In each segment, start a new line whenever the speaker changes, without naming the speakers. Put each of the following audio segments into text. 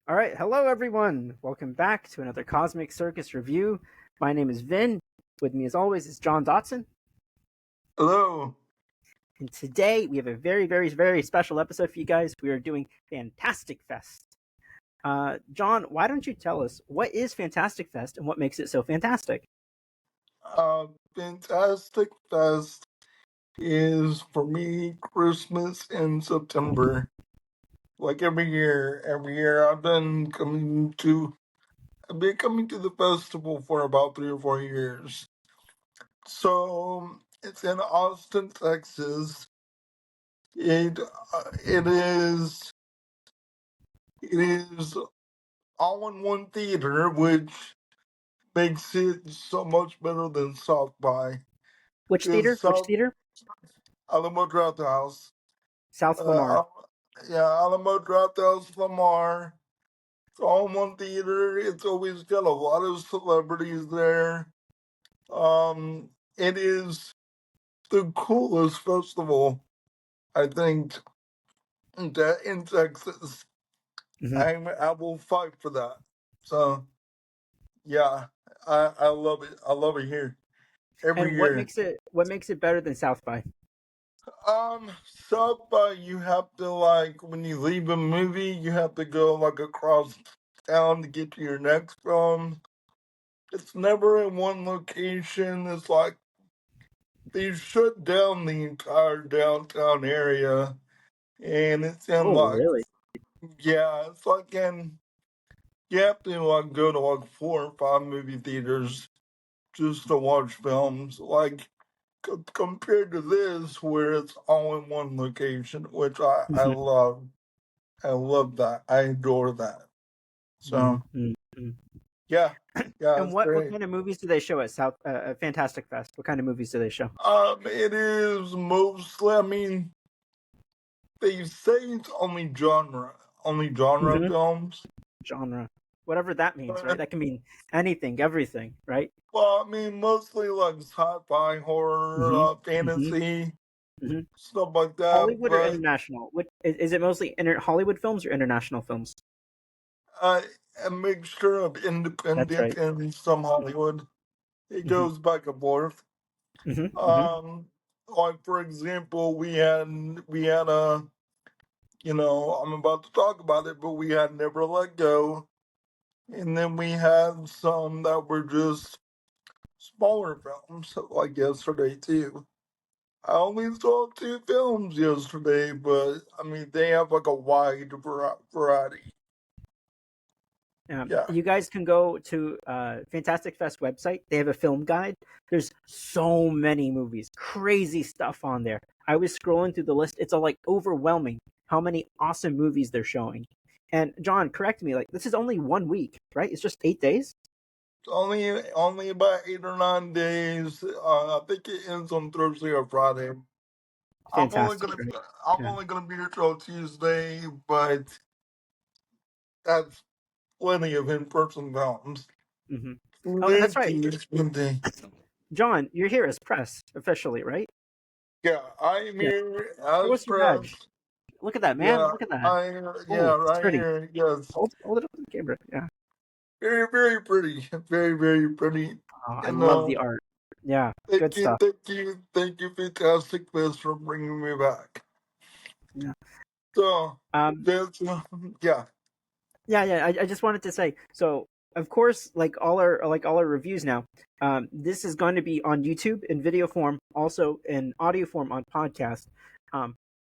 All right, hello everyone. Welcome back to another Cosmic Circus review. My name is Vin. With me, as always, is John Dotson.
Hello.
And today we have a very, very, very special episode for you guys. We are doing Fantastic Fest. John, why don't you tell us what is Fantastic Fest and what makes it so fantastic?
Fantastic Fest is for me Christmas in September. Like every year I've been coming to the festival for about 3 or 4 years. So it's in Austin, Texas. It is all in one theater, which makes it so much better than South by.
Which theater?
Because
Which
South
theater?
Alamo Draft House.
South Lamar.
Alamo Draft House, Lamar. It's all in one theater. It's always got a lot of celebrities there. It is the coolest festival, I think, in Texas.
Mm-hmm.
I will fight for that. So yeah, I love it. I love it here every
And what
year.
makes it better than South by?
South by you have to when you leave a movie, you have to go across town to get to your next film. It's never in one location. It's like they shut down the entire downtown area, and it's in
Oh, really?
it's like in you have to go to 4 or 5 movie theaters just to watch films. Compared to this, where it's all in one location, which I
Mm-hmm.
love. I love that. I adore that. So
Mm-hmm.
yeah, yeah,
And
it's
what
great.
kind of movies do they show at Fantastic Fest? What kind of movies do they show?
It is mostly. I mean, they say it's only genre
Mm-hmm.
films.
Genre, whatever that means, right?
But,
That can mean anything, everything, right?
well, I mean, mostly sci-fi, horror,
Mm-hmm. Mm-hmm.
fantasy,
Mm-hmm.
stuff like that.
Hollywood or
But
international? What is it? Mostly Hollywood films or international films?
uh, a mixture of
That's
independent
right.
and some Hollywood. It
Mm-hmm.
goes back and forth.
Mm-hmm. Mm-hmm.
Um, for example, we had a I'm about to talk about it, but we had Never Let Go, and then we had some that were just smaller films, like yesterday too. I only saw 2 films yesterday, but I mean they have a wide variety. Yeah.
You guys can go to Fantastic Fest website. They have a film guide. There's so many movies, crazy stuff on there. I was scrolling through the list. It's all overwhelming how many awesome movies they're showing. And John, correct me. This is only 1 week, right? It's just 8 days.
Only about 8 or 9 days. I think it ends on Thursday or Friday. I'm only
Fantastic,
gonna
right?
I'm
Yeah.
only gonna be here till Tuesday, but that's plenty of in-person films.
Mm-hmm. Oh, that's right.
Plenty.
John, you're here as press officially, right?
Yeah, I'm
Yeah.
here
Show
as
us your badge.
press.
Look at that, man.
Yeah,
Look at that.
yeah,
Oh, it's
right
pretty.
here. Yes,
Hold it up to the camera. Yeah.
very, very pretty. Very, very pretty.
Oh, I
And
love the art. Yeah, good stuff.
thank you, Fantastic Fest, for bringing me back.
Yeah.
So
Um.
that's yeah.
Yeah. I just wanted to say. So, of course, like all our reviews now, this is going to be on YouTube in video form, also in audio form on podcast.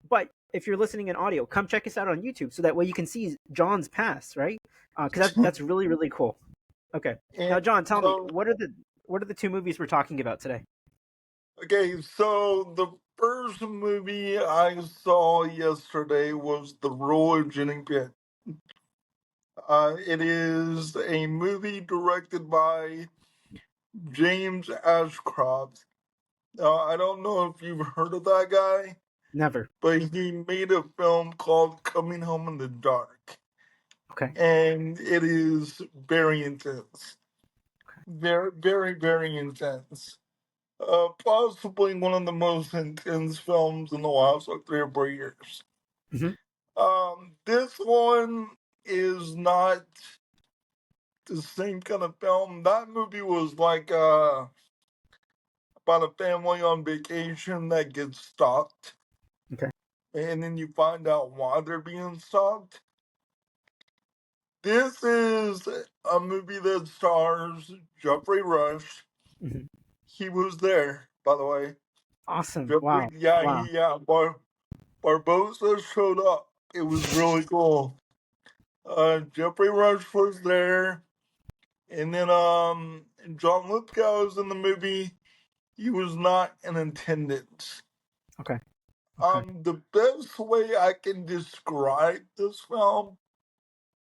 But if you're listening in audio, come check us out on YouTube so that way you can see John's pass, right? Because that's really really cool. Okay. Now,
And
John, tell me
so
what are the 2 movies we're talking about today?
okay, so the first movie I saw yesterday was The Royal Jenny Pit. It is a movie directed by James Ashcroft. I don't know if you've heard of that guy,
Never.
but he made a film called Coming Home in the Dark,
Okay.
and it is very intense. Very, very, very intense. Possibly one of the most intense films in the last 3 or 4 years.
Hmm.
This one is not the same kind of film. That movie was like about a family on vacation that gets stalked.
Okay.
And then you find out why they're being stalked. This is a movie that stars Geoffrey Rush.
Mm-hmm.
He was there, by the way.
Awesome.
Geoffrey,
Wow. Wow.
Barbosa showed up. It was really cool. Geoffrey Rush was there. And then John Lithgow was in the movie. He was not in attendance.
Okay. Okay.
The best way I can describe this film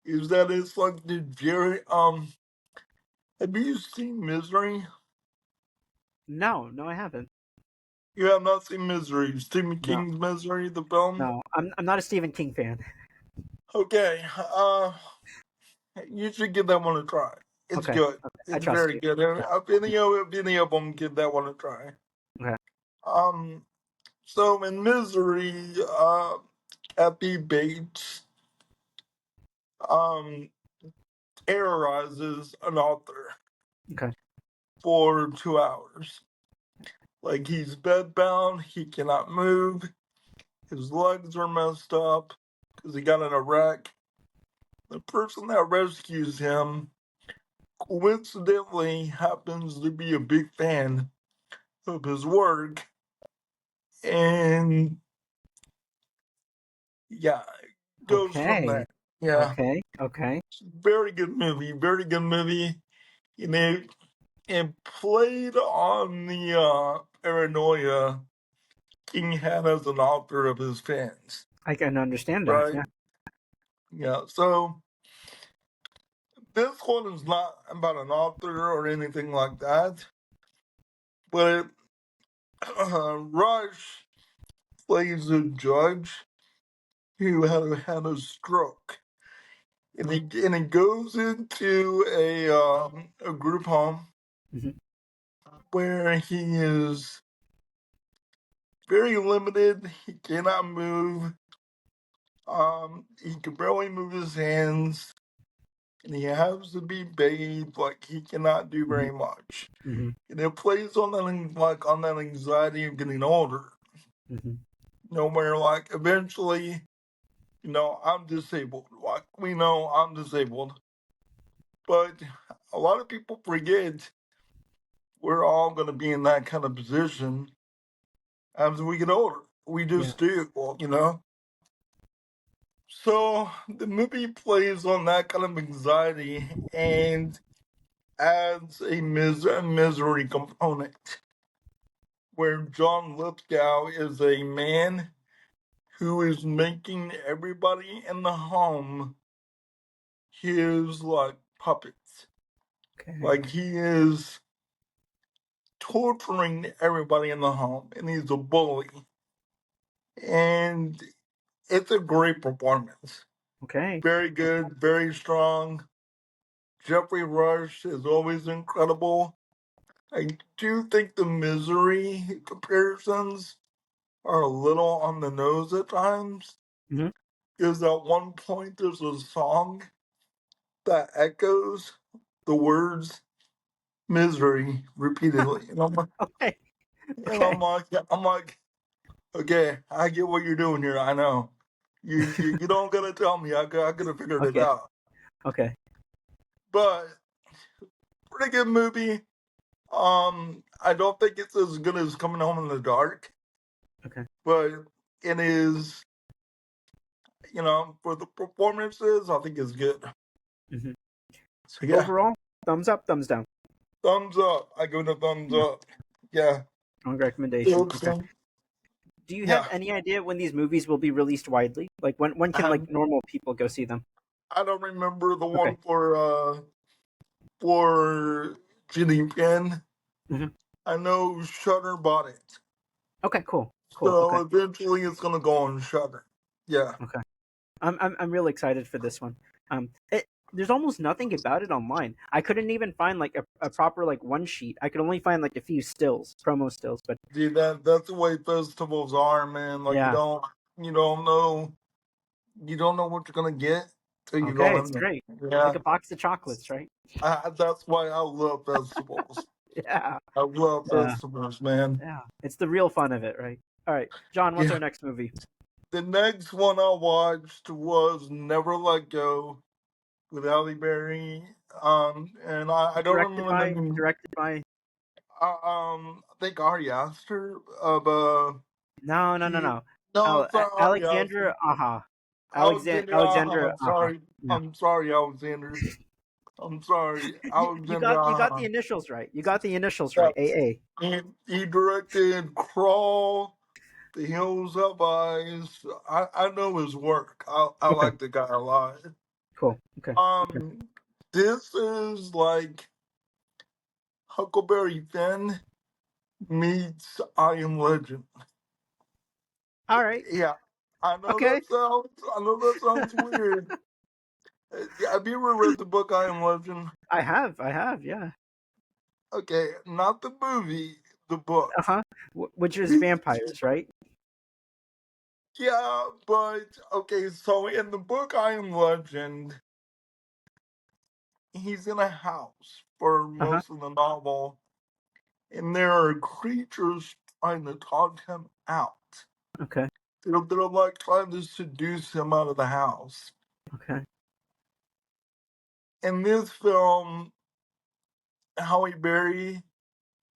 is that it's like the Jerry. Have you seen Misery?
No, I haven't.
You have not seen Misery. Stephen
No,
King's Misery, the film.
no. I'm not a Stephen King fan.
Okay. You should give that one a try. It's
Okay.
good.
Okay. I
It's
trust
very
you.
good.
Yeah.
If any of them, give that one a try.
Okay.
Um. So in Misery, Effie Bates, um, terrorizes an author
Okay.
for 2 hours. Like he's bedbound, he cannot move, his legs are messed up because he got in a wreck. The person that rescues him coincidentally happens to be a big fan of his work, and yeah, it goes from
Okay.
there. Yeah,
Okay. Okay.
very good movie, very good movie. You know, and played on the paranoia King had as an author of his fans,
I can understand that.
right?
Yeah.
Yeah, so this one is not about an author or anything like that, but Rush plays a judge who had a stroke, and he goes into a group home
Hmm.
where he is very limited. He cannot move. He can barely move his hands, and he has to be bathed. Like he cannot do
Hmm.
very much,
Hmm.
and it plays on that anxiety of getting older.
Hmm.
Where like eventually, I'm disabled. Like we know I'm disabled, but a lot of people forget we're all going to be in that kind of position as we get older. We
Yeah.
just do, So the movie plays on that kind of anxiety and adds a misery component where John Lithgow is a man who is making everybody in the home his like puppets.
Okay.
Like he is torturing everybody in the home and he's a bully. And it's a great performance.
Okay.
Very good, very strong. Geoffrey Rush is always incredible. I do think the misery comparisons are a little on the nose at times.
Hmm.
Because at one point there's a song that echoes the words misery repeatedly. And
Okay.
I'm
Okay.
like, okay, I get what you're doing here. I know. You don't gotta tell me. I could have figured it
Okay.
out.
Okay.
But pretty good movie. I don't think it's as good as Coming Home in the Dark,
Okay.
but it is. For the performances, I think it's good.
Hmm.
So yeah,
Overall, thumbs up, thumbs down.
thumbs up. I give it a thumbs
Yeah.
up. Yeah.
Strong recommendation. Okay.
Awesome.
Do you have
Yeah.
any idea when these movies will be released widely? Like when can like
Um,
normal people go see them?
I don't remember the
Okay.
one for Ginny Penn.
Hmm.
I know Shutter bought it.
Okay. Cool. Cool.
So
Okay.
eventually it's gonna go on Shutter. Yeah.
Okay. I'm really excited for this one. There's almost nothing about it online. I couldn't even find like a proper like one sheet. I could only find like a few stills, promo stills. But
Dude, that's the way festivals are, man. Like
yeah,
you don't know what you're gonna get. take it
Okay, it's
on.
great.
Yeah,
Like a box of chocolates, right?
that's why I love vegetables.
Yeah,
I love
yeah,
vegetables, man.
yeah. It's the real fun of it, right? All right, John. What's
Yeah.
our next movie?
The next one I watched was Never Let Go with Halle Berry. And I don't
Directed
remember the
by
name.
directed by.
I think Ari Aster.
No, no, no,
He,
no.
no, it's not Ari Aster.
Alexandre Aja.
Alexander Aja.
Alexandre
I'm
Aja.
sorry.
Yeah.
I'm sorry, Alexander. I'm sorry, Alexander
You got the
Aja.
initials right. You got the initials
Yeah.
right. AA.
He directed Crawl, The Hills Have Eyes. I know his work. I
Okay.
like the guy a lot.
Cool. Okay. Okay.
Um, this is like Huckleberry Finn meets I Am Legend.
All right.
Yeah,
Okay.
I know that sounds weird. Have you ever read the book I Am Legend?
I have. I have. Yeah.
Okay, not the movie, the book.
Uh huh. Which is vampires, right?
Yeah, but okay, so in the book I Am Legend, he's in a house for
Uh huh.
most of the novel, and there are creatures trying to talk him out.
Okay.
They're like trying to seduce him out of the house.
Okay.
In this film, Halle Berry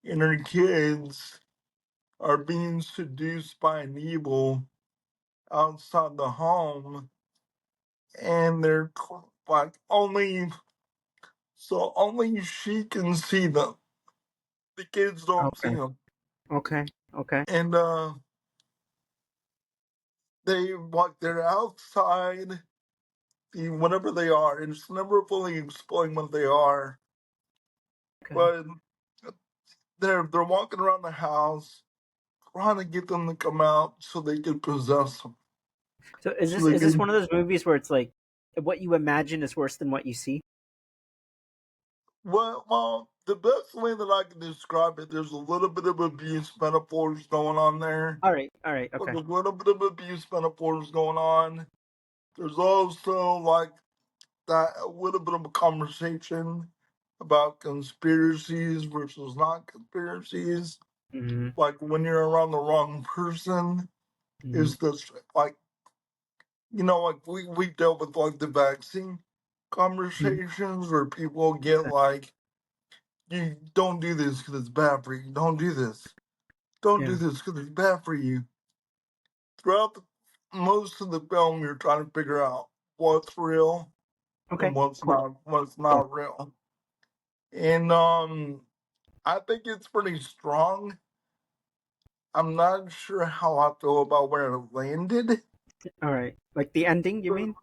and her kids are being seduced by an evil outside the home, and they're like only she can see them. The kids don't see
Okay.
them,
Okay. Okay.
and they're outside. Whatever they are, and it's never fully explained what they are,
Okay.
but they're walking around the house trying to get them to come out so they can possess them.
So
So they
is this one
can.
of those movies where it's like what you imagine is worse than what you see?
Well, the best way that I can describe it, there's a little bit of abuse metaphors going on there.
All right. All right.
There's
Okay.
a little bit of abuse metaphors going on. There's also like that a little bit of a conversation about conspiracies versus not conspiracies.
Mm-hmm.
Like when you're around the wrong person,
Mm-hmm.
is this like like we dealt with like the vaccine
Mm-hmm.
conversations where people get
Okay.
like, you don't do this because it's bad for you. Don't do this. Don't do
Yeah.
this because it's bad for you. Throughout most of the film, you're trying to figure out what's real and
Okay. Cool.
what's
Cool.
not real. And I think it's pretty strong. I'm not sure how I feel about where it landed.
All right. Like the ending, you mean?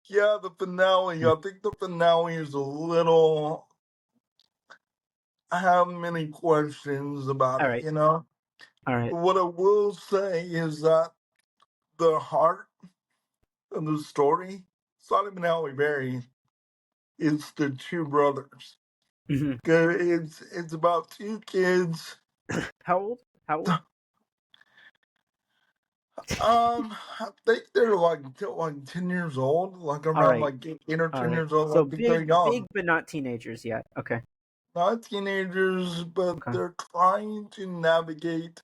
Yeah, the finale.
Mm.
I think the finale is a little. I have many questions about
All
it,
right.
you know?
All right.
But what I will say is that the heart of the story, it's not even Halle Berry, it's the two brothers.
Mm-hmm.
'Cause it's about two kids.
How old? How old?
I think they're like 10 years old, like
All
around
right.
like 8 or
All
10
right.
years old.
So
I think they're
big,
young.
but not teenagers yet. Okay.
Not teenagers, but
Okay.
they're trying to navigate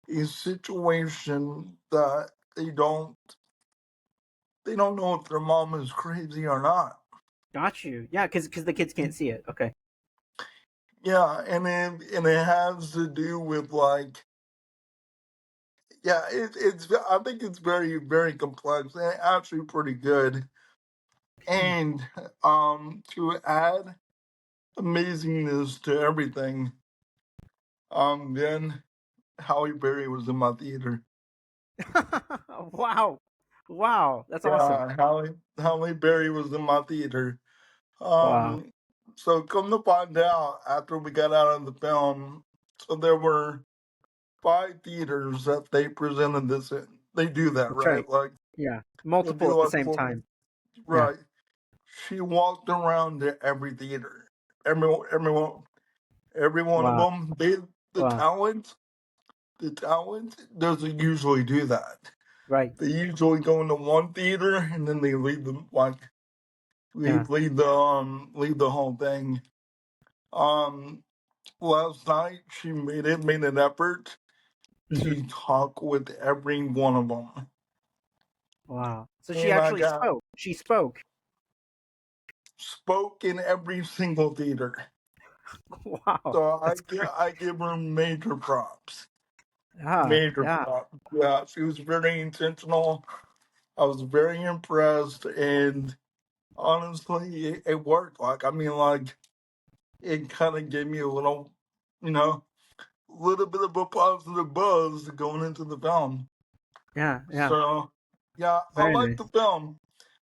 a situation that they don't know if their mom is crazy or not.
Got you. Yeah, because the kids can't see it. Okay.
Yeah, and it has to do with like, yeah, it's I think it's very very complex and actually pretty good.
Hmm.
And to add amazingness to everything, then Halle Berry was in my theater.
Wow. Wow. That's awesome.
Yeah, Halle Berry was in my theater.
Wow.
Um, so come to find out, after we got out of the film, so there were five theaters that they presented this in. They do that,
That's
right?
right.
Like
Yeah.
they'll
Multiple
do
at the
like
same
four,
time. Yeah.
right? She walked around to every theater, everyone, every one of
Wow.
them. The
Wow.
talent, the talent doesn't usually do that.
Right.
They usually go into one theater and then they leave the
Yeah.
leave the whole thing. Um, Last night she made an effort
Hmm.
to talk with every one of them,
Wow. So she
and I
actually
got
spoke. She spoke.
spoke in every single theater.
Wow.
So
That's great.
I give her major props.
Yeah.
Major
Yeah.
props. Yeah, she was very intentional. I was very impressed, and honestly, it worked. Like, I mean, like, it kind of gave me a little, you know, little bit of a positive buzz going into the film.
Yeah. Yeah.
So, yeah, I
Very
like
nice.
the film.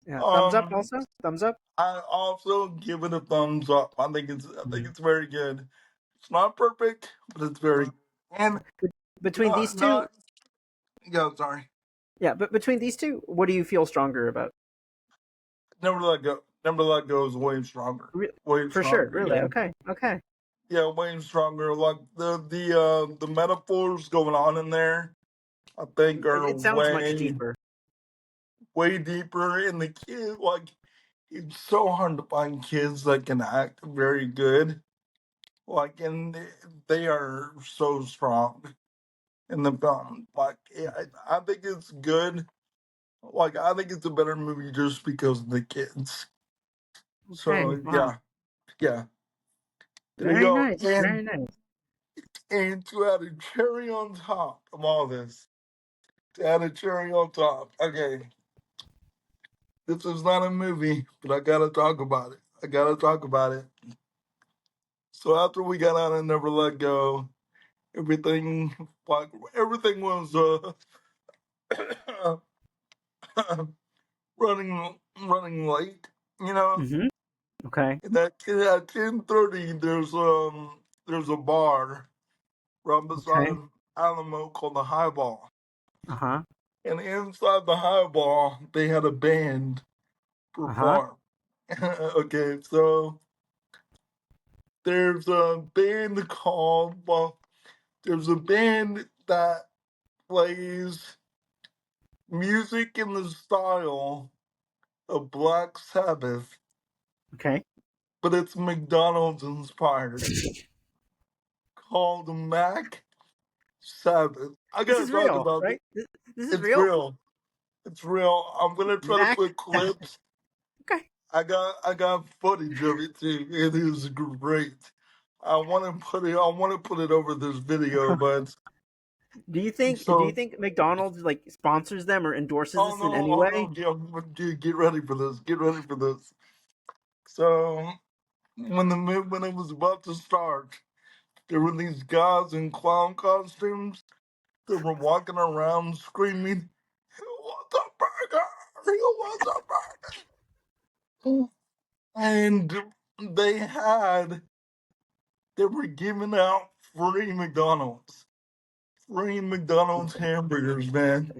Yeah. Thumbs up.
Um,
Also. Thumbs up.
I also give it a thumbs up. I think
Mhm.
it's very good. It's not perfect, but it's very, and
Between these two.
not yeah. Sorry,
Yeah. But between these two, what do you feel stronger about?
never let go. Never let go is way stronger.
Re-
Way
for sure.
stronger.
Really.
Yeah,
Okay. Okay.
yeah, way stronger. Like the metaphors going on in there, I think are
It sounds much deeper.
way deeper. In the kid, like it's so hard to find kids that can act very good. Like, and they are so strong in the film. Like, I think it's good. Like, I think it's a better movie just because of the kids.
Okay.
So
Wow.
yeah, yeah. There you
Very
go.
nice. Very nice.
And to add a cherry on top of all this, to add a cherry on top. Okay, this is not a movie, but I gotta talk about it. I gotta talk about it. So after we got out and Never Let Go, everything like everything was running late, you know.
Mm-hmm. Okay.
And at 10:30, there's a bar right beside
Okay.
Alamo called the Highball,
Uh huh.
and inside the Highball they had a band
Uh huh.
perform. Okay, so there's a band called there's a band that plays music in the style of Black Sabbath,
Okay.
but it's McDonald's inspired, called Mac Sabbath. I
This
gotta
is
talk
real,
about it.
right? This is
It's
real.
real. It's real. I'm gonna try to
Mac.
put clips.
Okay.
I got footage of it too. It is great. I want to put it over this video, but
Do you think? Do you
so
think McDonald's like sponsors them or endorses this in any
oh no,
way?
dude, get ready for this. Get ready for this. So when it was about to start, there were these guys in clown costumes that were walking around screaming, "Who wants a burger? Who wants a burger?" And they had they were giving out free McDonald's hamburgers, man.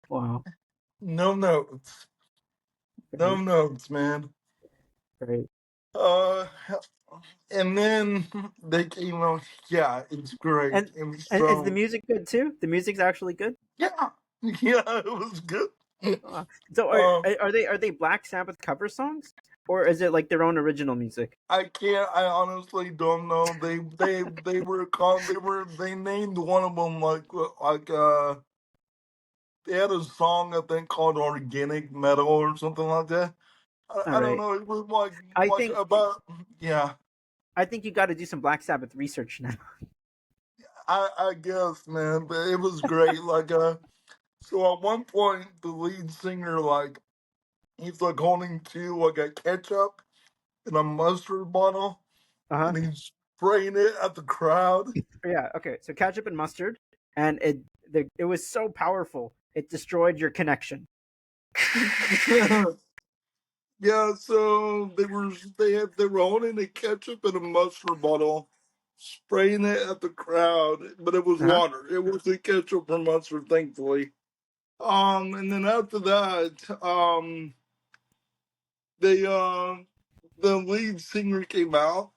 Wow.
No notes, no
Great.
notes, man.
Great.
Uh, and then they came out. Yeah, it's great.
And
It was
and is the
so
music good too? The music's actually good.
yeah, yeah, it was good.
So
Um,
are they Black Sabbath cover songs, or is it like their own original music?
I can't. I honestly don't know. They were called. They named one of them they had a song I think called Organic Metal or something like that.
All
I don't
right.
know. It was
I
like
think
about yeah.
I think you got to do some Black Sabbath research now.
I guess man, but it was great. So at one point the lead singer he's like holding two like a ketchup in a mustard bottle
Uh huh.
and he's spraying it at the crowd.
Yeah. Okay. So ketchup and mustard, and it was so powerful it destroyed your connection.
Yeah, so they were holding a ketchup in a mustard bottle, spraying it at the crowd, but it was
Uh huh.
water. It wasn't ketchup or mustard, thankfully. And then after that, they the lead singer came out.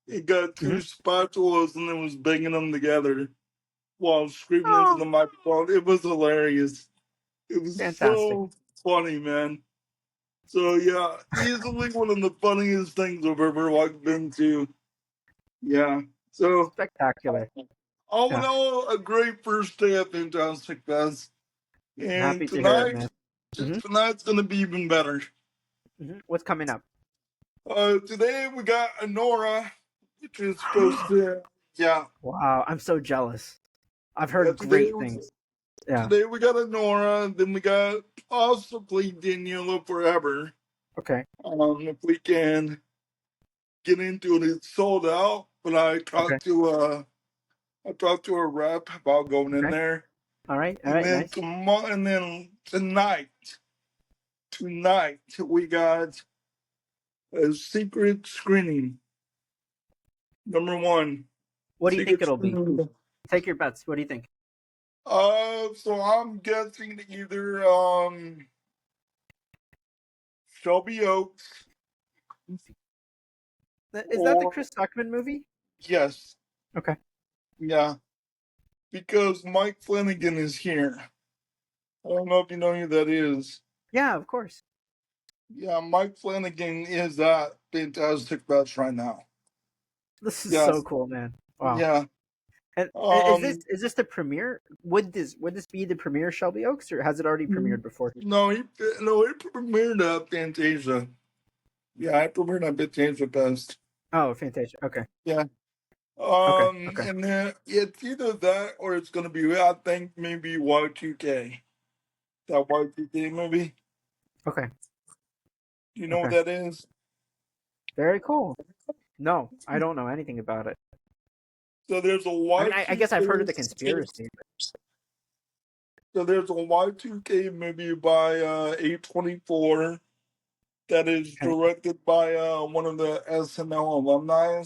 He got two
Hmm.
spatulas and then was banging them together while screaming into
Oh,
the microphone. It was hilarious. It was
Fantastic.
so funny, man. So yeah, easily one of the funniest things I've ever been to. Yeah. So
Spectacular.
all in
Yeah.
all, a great first day at Fantastic Fest.
I'm
And
happy to hear it, man. hmm
tonight's gonna be even better.
What's coming up?
Today we got Anora, which is supposed to, yeah,
Wow, I'm so jealous. I've
yeah.
heard great things. Yeah.
Today we got Anora, then we got possibly Daniela Forever.
Okay.
If we can get into it, it's sold out. But
Okay.
I talked to a rep about going in
Okay.
there,
All right. All
and
right.
then
Nice.
tomorrow, and then tonight we got a secret screening. Number one,
What do you think
secret
it'll be?
screening.
Take your bets. What do you think?
So I'm guessing either Shelby Oaks
Is that the
or
Chris Tuckman movie?
yes,
Okay.
yeah, because Mike Flanagan is here. I don't know if you know who that is.
Yeah, of course.
Yeah, Mike Flanagan is at Fantastic Fest right now.
This is so
Yes,
cool, man. Wow.
yeah.
And
Um,
is this the premiere? Would this be the premiere Shelby Oaks, or has it already premiered before?
no, he premiered at Fantasia. Yeah, I premiered at Fantasia Fest.
Oh, Fantasia. Okay.
Yeah.
Okay. Okay.
And then it's either that or it's gonna be I think maybe Y2K. That Y2K movie.
Okay.
Do you know what
Okay.
that is?
Very cool. No, I don't know anything about it.
So there's a
I mean, I guess I've heard of the
Y2K.
conspiracy.
So there's a Y2K movie by A24 that is
Okay.
directed by one of the SNL alumni.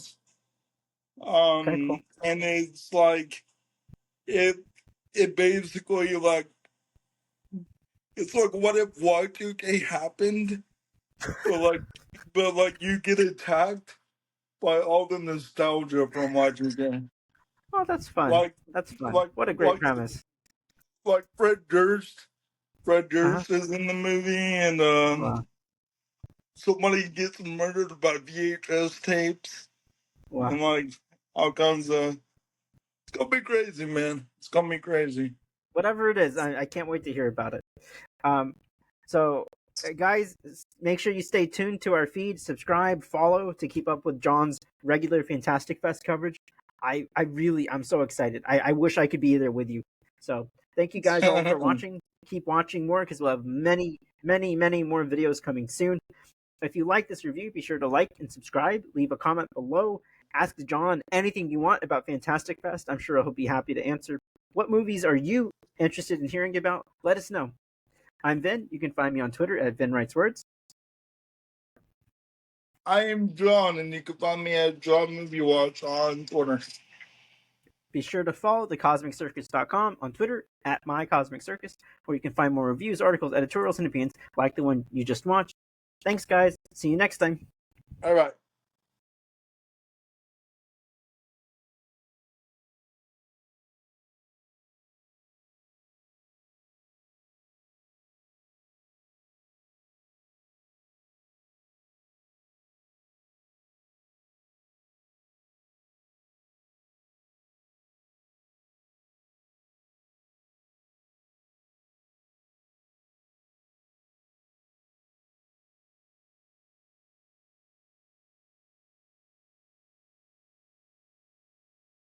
Okay. Cool.
And it's like it it basically like it's like what if Y2K happened, but like you get attacked by all the nostalgia from Y2K.
Oh, that's fun.
Like
That's fun.
like
What a great
like
premise.
like Fred Durst. Fred
Uh huh.
Durst is in the movie, and
Wow.
somebody gets murdered by VHS tapes,
Wow.
and like all kinds of. It's gonna be crazy, man. It's gonna be crazy.
Whatever it is, I can't wait to hear about it. Um, so guys, make sure you stay tuned to our feed, subscribe, follow to keep up with John's regular Fantastic Fest coverage. I'm so excited. I wish I could be there with you. So thank you guys all for watching. Keep watching more because we'll have many, many, many more videos coming soon. If you like this review, be sure to like and subscribe. Leave a comment below. Ask John anything you want about Fantastic Fest. I'm sure he'll be happy to answer. What movies are you interested in hearing about? Let us know. I'm Vin. You can find me on Twitter at VinWritesWords.
I am John, and you can find me at John Movie Watch on Twitter.
Be sure to follow thecosmiccircus.com on Twitter at MyCosmicCircus, where you can find more reviews, articles, editorials, and opinions like the one you just watched. Thanks, guys. See you next time.
All right.